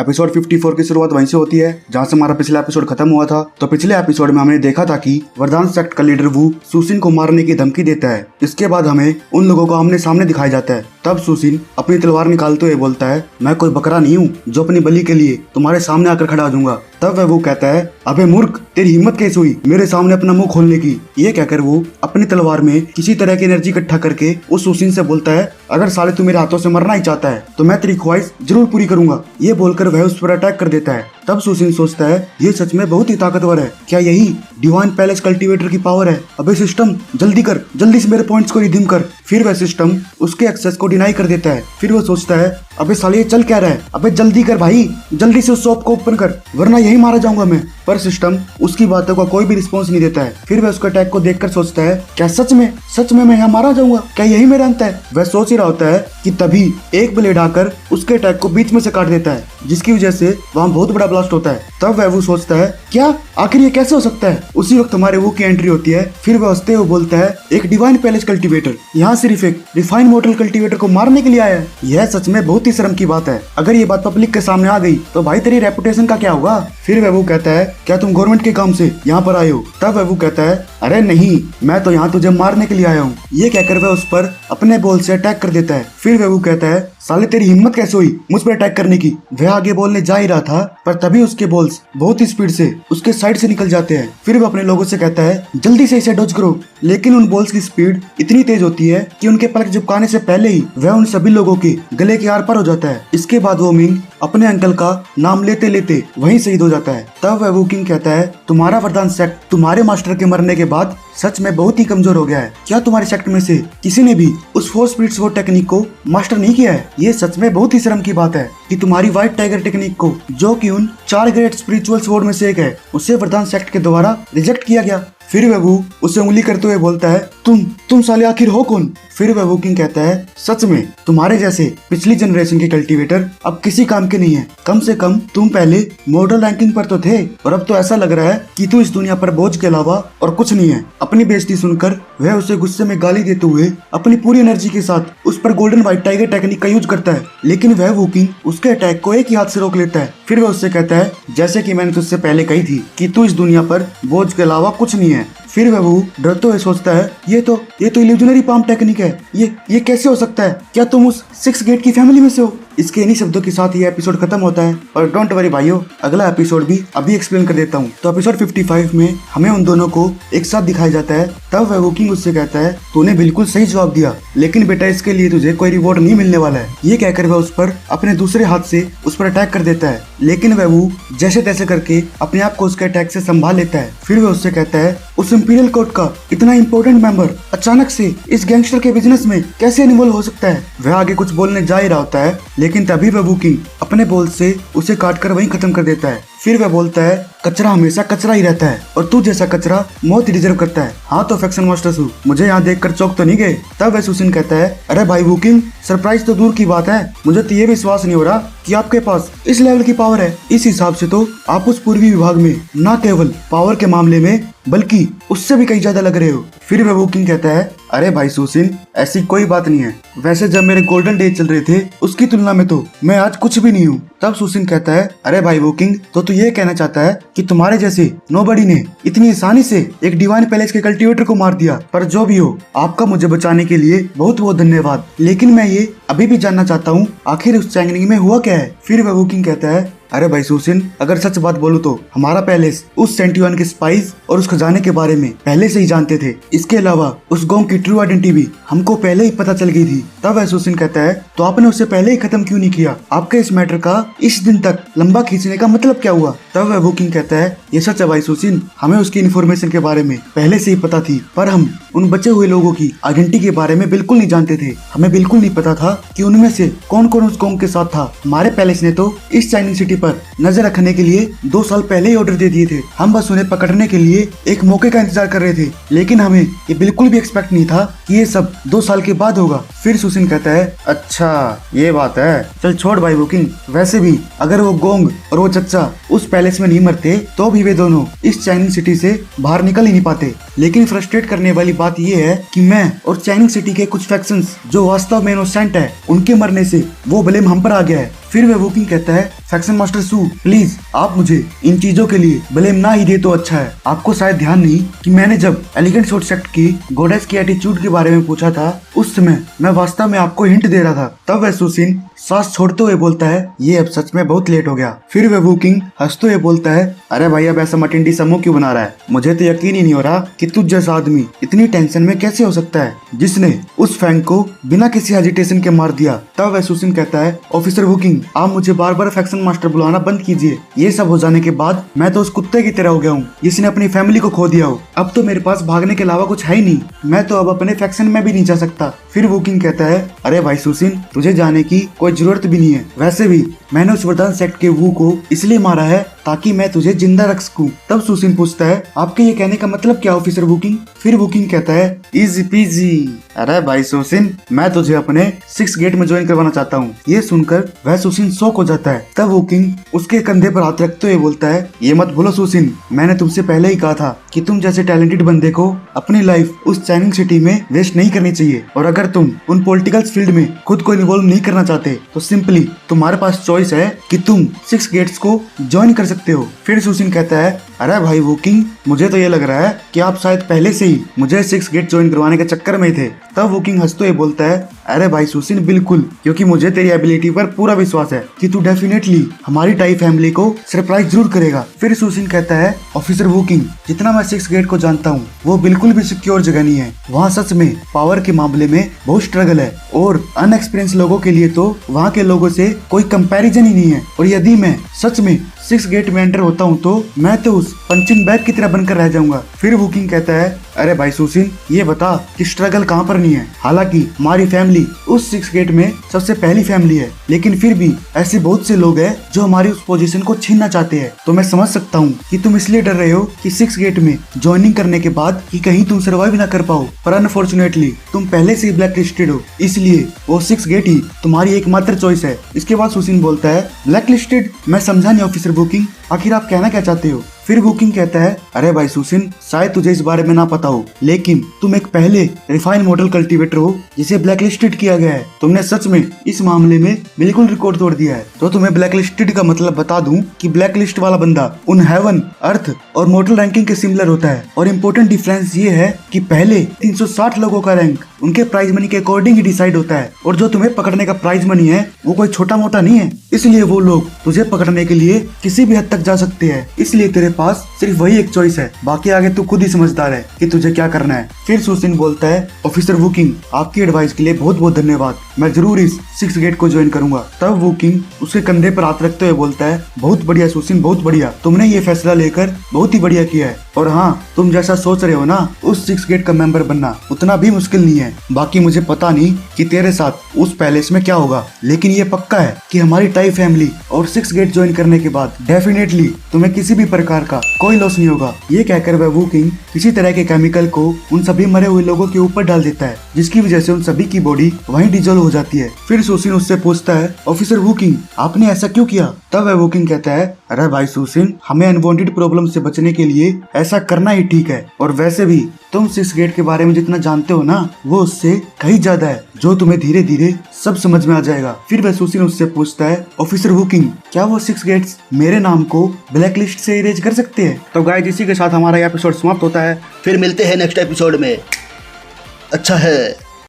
Episode 54 की शुरुआत वहीं से होती है जहां से हमारा पिछला एपिसोड खत्म हुआ था। तो पिछले एपिसोड में हमने देखा था कि वरदान सेक्ट का लीडर वू सुसिन को मारने की धमकी देता है। इसके बाद हमें उन लोगों को आमने सामने दिखाया जाता है। तब सुसिन अपनी तलवार निकालते हुए बोलता है, मैं कोई बकरा नहीं हूँ जो अपनी बलि के लिए तुम्हारे सामने आकर खड़ा हो जाऊंगा। तब वह वो कहता है, अबे मूर्ख, तेरी हिम्मत कैसे हुई मेरे सामने अपना मुंह खोलने की। ये कहकर वो अपनी तलवार में किसी तरह की एनर्जी इकट्ठा करके उस सुसिन से बोलता है, अगर साले तू मेरे हाथों से मरना ही चाहता है तो मैं तेरी ख्वाहिश जरूर पूरी करूंगा। ये बोलकर वह उस पर अटैक कर देता है। तब सुसिन सोचता है, ये सच में बहुत ही ताकतवर है। क्या यही डिवाइन पैलेस कल्टीवेटर की पावर है? अबे सिस्टम जल्दी कर, जल्दी से मेरे पॉइंट्स को रिडीम कर। फिर वह सिस्टम उसके एक्सेस को डिनाई कर देता है। फिर वो सोचता है, अबे साले ये चल क्या रहा है? अबे जल्दी कर भाई, जल्दी से उस शॉप को ओपन कर वरना यही मारा जाऊंगा मैं। पर सिस्टम उसकी बातों का कोई भी रिस्पॉन्स नहीं देता है। फिर वह उसके अटैक को देखकर सोचता है, क्या सच में मैं यहाँ मारा जाऊंगा? क्या यही मेरा अंत है? वह सोच ही रहा होता है कि तभी एक ब्लेड आकर उसके अटैक को बीच में से काट देता है, जिसकी वजह से वहाँ बहुत बड़ा ब्लास्ट होता है। तब वह वो सोचता है, क्या आखिर ये कैसे हो सकता है? उसी वक्त हमारे वो की एंट्री होती है। फिर वह हंसते हुए बोलता है, एक डिवाइन पैलेस कल्टीवेटर यहाँ सिर्फ एक रिफाइन मॉडल कल्टीवेटर को मारने के लिए आया है। यह सच में बहुत ही शर्म की बात है। अगर ये बात पब्लिक के सामने आ गई तो भाई तेरी रेपुटेशन का क्या होगा? फिर वह वो कहता है, क्या तुम गवर्नमेंट के काम से यहाँ पर आए हो? तब वह वो कहता है, अरे नहीं, मैं तो यहाँ तुझे मारने के लिए आया हूँ। ये कहकर वह उस पर अपने बॉल से अटैक कर देता है। फिर वह वो कहता है, साले तेरी हिम्मत कैसे हुई मुझ पर अटैक करने की? वह आगे बोलने जा ही रहा था पर तभी उसके बॉल्स बहुत ही स्पीड से उसके साइड से निकल जाते हैं। फिर वह अपने लोगों से कहता है, जल्दी से इसे डॉज करो। लेकिन उन बॉल्स की स्पीड इतनी तेज होती है कि उनके पलक झपकाने से पहले ही वह उन सभी लोगों के गले के आर पार हो जाता है। इसके बाद वो मिंग अपने अंकल का नाम लेते लेते वहीं शहीद हो जाता है। तब वह वो किंग कहता है, तुम्हारा वरदान सेक्ट तुम्हारे मास्टर के मरने के बाद सच में बहुत ही कमजोर हो गया है। क्या तुम्हारे सेक्ट में से किसी ने भी उस 4 स्पीड स्वॉर्ड टेक्निक को मास्टर नहीं किया है? ये सच में बहुत ही शर्म की बात है कि तुम्हारी व्हाइट टाइगर टेक्निक को, जो कि उन 4 ग्रेट स्पिरिचुअल स्वॉर्ड में से एक है, उसे वरदान सेक्ट के द्वारा रिजेक्ट किया गया। फिर वह वो उसे उंगली करते हुए बोलता है, तुम साले आखिर हो कौन? फिर वह वो किंग कहता है, सच में तुम्हारे जैसे पिछली जनरेशन के कल्टीवेटर अब किसी काम के नहीं है। कम से कम तुम पहले मॉडल रैंकिंग पर तो थे और अब तो ऐसा लग रहा है कि तू इस दुनिया पर बोझ के अलावा और कुछ नहीं है। अपनी बेइज्जती सुनकर वह उसे गुस्से में गाली देते हुए अपनी पूरी एनर्जी के साथ उस पर गोल्डन व्हाइट टाइगर टेक्निक का यूज करता है। लेकिन वह वो किंग उसके अटैक को एक ही हाथ से रोक लेता है। फिर वह उससे कहता है, जैसे कि मैंने तुझसे पहले कही थी कि तू इस दुनिया पर बोझ के अलावा कुछ नहीं है। फिर वह वो डरते हुए सोचता है, ये तो इल्यूजनरी पाम टेक्निक है। ये कैसे हो सकता है? क्या तुम उस 6 गेट की फैमिली में से हो? इसके इन्हीं शब्दों के साथ ये एपिसोड खत्म होता है। और डोंट वरी भाइयों, अगला एपिसोड भी अभी एक्सप्लेन कर देता हूँ। तो एपिसोड 55 में हमें उन दोनों को एक साथ दिखाया जाता है। तब वह वो किंग उससे कहता है, तूने बिल्कुल सही जवाब दिया, लेकिन बेटा इसके लिए तुझे कोई रिवॉर्ड नहीं मिलने वाला है। ये कहकर वह उस पर अपने दूसरे हाथ से उस पर अटैक कर देता है। लेकिन वह वो जैसे तैसे करके अपने आप को उसके अटैक से संभाल लेता है। फिर वह उससे कहता है, उस इंपीरियल कोर्ट का इतना इंपॉर्टेंट मेंबर अचानक से इस गैंगस्टर के बिजनेस में कैसे इन्वॉल्व हो सकता है? वह आगे कुछ बोलने जा ही रहा होता है, लेकिन तभी वह वो किंग अपने बॉल से उसे काटकर वहीं खत्म कर देता है। फिर वह बोलता है, कचरा हमेशा कचरा ही रहता है और तू जैसा कचरा मौत ही डिजर्व करता है। हाँ तो फैक्शन मास्टर सू, मुझे यहाँ देखकर चौंक तो नहीं गए? तब वह सुसिन कहता है, अरे भाई वो किंग, सरप्राइज तो दूर की बात है, मुझे तो ये विश्वास नहीं हो रहा कि आपके पास इस लेवल की पावर है। इस हिसाब से तो आप उस पूर्वी विभाग में न केवल पावर के मामले में बल्कि उससे भी कहीं ज्यादा लग रहे हो। फिर वह वो किंग कहता है, अरे भाई सुसिन, ऐसी कोई बात नहीं है। वैसे जब मेरे गोल्डन डेज चल रहे थे उसकी तुलना में तो मैं आज कुछ भी नहीं हूँ। तब सुसिन कहता है, अरे भाई वो किंग, तो तू ये कहना चाहता है कि तुम्हारे जैसे नोबडी ने इतनी आसानी से एक डिवाइन पैलेस के कल्टीवेटर को मार दिया? पर जो भी हो, आपका मुझे बचाने के लिए बहुत बहुत धन्यवाद। लेकिन मैं ये अभी भी जानना चाहता हूँ, आखिर उस चैंगनिंग में हुआ क्या है? फिर वह वो किंग कहता है, अरे भाई सुसिन, अगर सच बात बोलूं तो हमारा पैलेस उस सेंटिवन के स्पाइस और उस खजाने के बारे में पहले से ही जानते थे। इसके अलावा उस गोंग की ट्रू आइडेंटिटी भी हमको पहले ही पता चल गई थी। तब वह सुसिन कहता है, तो आपने उसे पहले ही खत्म क्यों नहीं किया? आपके इस मैटर का इस दिन तक लंबा खींचने का मतलब क्या हुआ? तब वह वो किंग कहता है, ये सच है भाई सुसिन, हमें उसकी इन्फॉर्मेशन के बारे में पहले से ही पता थी, पर हम उन बचे हुए लोगों की आइडेंटिटी के बारे में बिल्कुल नहीं जानते थे। हमें बिल्कुल नहीं पता था कि उनमें से कौन कौन उस गोंग के साथ था। हमारे पैलेस ने तो इस चाइनिंग सिटी पर नजर रखने के लिए 2 साल पहले ही ऑर्डर दे दिए थे। हम बस उन्हें पकड़ने के लिए एक मौके का इंतजार कर रहे थे, लेकिन हमें ये बिल्कुल भी एक्सपेक्ट नहीं था कि ये सब 2 साल के बाद होगा। फिर सुसिन कहता है, अच्छा ये बात है, चल छोड़ भाई वो किंग। वैसे भी अगर वो गोंग और वो चच्चा उस पैलेस में नहीं मरते तो भी वे दोनों इस चाइनिंग सिटी से बाहर निकल ही नहीं पाते। लेकिन फ्रस्ट्रेट करने वाली बात ये है कि मैं और चाइनिंग सिटी के कुछ फैक्शंस जो वास्तव में इनोसेंट है, उनके मरने से वो ब्लेम हम पर आ गया है। फिर वह वोकिंग कहता है, फैक्शन मास्टर सू, प्लीज आप मुझे इन चीजों के लिए ब्लेम ना ही दे तो अच्छा है। आपको शायद ध्यान नहीं कि मैंने जब एलिगेंट शॉर्ट सेक्ट की गॉडेस की एटीट्यूड के बारे में पूछा था, उस समय मैं वास्तव में आपको हिंट दे रहा था। तब वह सुसिन सांस छोड़ते हुए बोलता है, ये अब सच में बहुत लेट हो गया। फिर वह वोकिंग हंसते हुए बोलता है, अरे भाई अब ऐसा मटिंडी समूह क्यों बना रहा है? मुझे तो यकीन ही नहीं हो रहा कि तुझ जैसा आदमी इतनी टेंशन में कैसे हो सकता है, जिसने उस फैंग को बिना किसी हेजिटेशन के मार दिया। तब वह सुसिन कहता है, ऑफिसर वोकिंग आप मुझे बार बार फैक्शन मास्टर बुलाना बंद कीजिए। ये सब हो जाने के बाद मैं तो उस कुत्ते की तरह हो गया हूँ जिसने अपनी फैमिली को खो दिया हो। अब तो मेरे पास भागने के अलावा कुछ है ही नहीं, मैं तो अब अपने फैक्शन में भी नहीं जा सकता। फिर वोकिंग कहता है, अरे भाई सुसिन तुझे जाने की कोई जरूरत भी नहीं है। वैसे भी मैंने उस वरदान सेक्ट के वू को इसलिए मारा है ताकि मैं तुझे जिंदा रख सकूं। तब सुसिन पूछता है, आपके ये कहने का मतलब क्या ऑफिसर वोकिंग? फिर वोकिंग कहता है, इजी पीजी। अरे भाई सुसिन मैं तुझे अपने 6 गेट में ज्वाइन करवाना चाहता हूँ। ये सुनकर वह सुसिन शॉक हो जाता है। तब वोकिंग उसके कंधे पर हाथ रखते हुए बोलता है, ये मत भूलो सुसिन, मैंने तुमसे पहले ही कहा था कि तुम जैसे टैलेंटेड बंदे को अपनी लाइफ उस चाइनिंग सिटी में वेस्ट नहीं करनी चाहिए। और अगर तुम उन पॉलिटिकल फील्ड में खुद को इन्वॉल्व नहीं करना चाहते तो सिंपली तुम्हारे पास चॉइस है कि तुम 6 गेट्स को ज्वाइन कर सकते हो। फिर सुसिन कहता है, अरे भाई वोकिंग मुझे तो ये लग रहा है कि आप शायद पहले से ही मुझे 6 गेट ज्वाइन करवाने के चक्कर में थे। तब वोकिंग हंसते हुए बोलता है, अरे भाई सुसिन बिल्कुल, क्योंकि मुझे तेरी एबिलिटी पर पूरा विश्वास है कि तू डेफिनेटली हमारी टाई फैमिली को सरप्राइज जरूर करेगा। फिर सुसिन कहता है, ऑफिसर वोकिंग जितना मैं 6 गेट को जानता हूँ वो बिल्कुल भी सिक्योर जगह नहीं है। वहाँ सच में पावर के मामले में बहुत स्ट्रगल है और अनएक्सपीरियंस लोगों के लिए तो वहाँ के लोगों से कोई कंपैरिजन ही नहीं है। और यदि मैं सच में 6 गेट में एंटर होता हूँ तो मैं तो उस पंचिंग बैग की तरह बनकर रह जाऊंगा। फिर वोकिंग कहता है, अरे भाई सुसिन ये बता कि स्ट्रगल कहाँ पर नहीं है? हालांकि हमारी फैमिली उस 6 गेट में सबसे पहली फैमिली है, लेकिन फिर भी ऐसे बहुत से लोग हैं जो हमारी उस पोजीशन को छीनना चाहते हैं। तो मैं समझ सकता हूँ कि तुम इसलिए डर रहे हो कि 6 गेट में ज्वाइनिंग करने के बाद कि कहीं तुम सर्वाइव ना कर पाओ, पर अनफॉर्चुनेटली तुम पहले से ही ब्लैक लिस्टेड हो, इसलिए वो 6 गेट ही तुम्हारी एकमात्र चॉइस है। इसके बाद सुसिन बोलता है, ब्लैक लिस्टेड? मैं समझा नहीं ऑफिसर वोकिंग, आखिर आप कहना क्या चाहते हो? फिर वोकिंग कहता है, अरे भाई सुसिन शायद तुझे इस बारे में ना पता हो, लेकिन तुम एक पहले रिफाइन मॉडल कल्टीवेटर हो जिसे ब्लैकलिस्टेड किया गया है। तुमने सच में इस मामले में बिल्कुल रिकॉर्ड तोड़ दिया है। तो तुम्हें ब्लैकलिस्टेड का मतलब बता दूं कि ब्लैकलिस्ट वाला बंदा उन हेवन, अर्थ और मॉडल रैंकिंग के सिमिलर होता है। और इम्पोर्टेंट डिफरेंस ये है कि पहले 360 लोगों का रैंक उनके प्राइज मनी के अकॉर्डिंग ही डिसाइड होता है, और जो तुम्हें पकड़ने का प्राइज मनी है वो कोई छोटा मोटा नहीं है। इसलिए वो लोग तुझे पकड़ने के लिए किसी भी हद तक जा सकते हैं। इसलिए तेरे पास सिर्फ वही एक चॉइस है, बाकी आगे तू खुद ही समझदार है कि तुझे क्या करना है। फिर सुसिन बोलता है, ऑफिसर वोकिंग आपकी एडवाइस के लिए बहुत बहुत धन्यवाद, मैं जरूर इस 6 गेट को ज्वाइन करूंगा। तब वोकिंग उसके कंधे पर हाथ रखते हुए बोलता है, बहुत बढ़िया सुसिन, बहुत बढ़िया, तुमने ये फैसला लेकर बहुत ही बढ़िया किया है। और हाँ, तुम जैसा सोच रहे हो ना, उस 6 गेट का मेंबर बनना उतना भी मुश्किल नहीं है। बाकी मुझे पता नहीं कि तेरे साथ उस पैलेस में क्या होगा, लेकिन ये पक्का है कि हमारी टाई फैमिली और 6 गेट ज्वाइन करने के बाद डेफिनेटली तुम्हें किसी भी प्रकार का कोई लॉस नहीं होगा। ये कहकर वह वोकिंग किसी तरह के केमिकल को उन सभी मरे हुए लोगों के ऊपर डाल देता है, जिसकी वजह से उन सभी की बॉडी वहीं डिजोल्व हो जाती है। फिर सुसिन उससे पूछता है, ऑफिसर वोकिंग आपने ऐसा क्यों किया? तब वह वोकिंग कहता है, अरे भाई सुसिन, हमें अनवांटेड प्रॉब्लम से बचने के लिए ऐसा करना ही ठीक है। और वैसे भी तुम 6 गेट के बारे में जितना जानते हो ना, वो उससे कहीं ज्यादा है, जो तुम्हें धीरे धीरे सब समझ में आ जाएगा। फिर वह सुसिन उससे पूछता है, ऑफिसर वोकिंग क्या वो 6 गेट्स मेरे नाम को ब्लैक लिस्ट से इरेज कर सकते हैं? तो गाइस इसी के साथ हमारा एपिसोड समाप्त होता है। फिर मिलते हैं नेक्स्ट एपिसोड में। अच्छा है।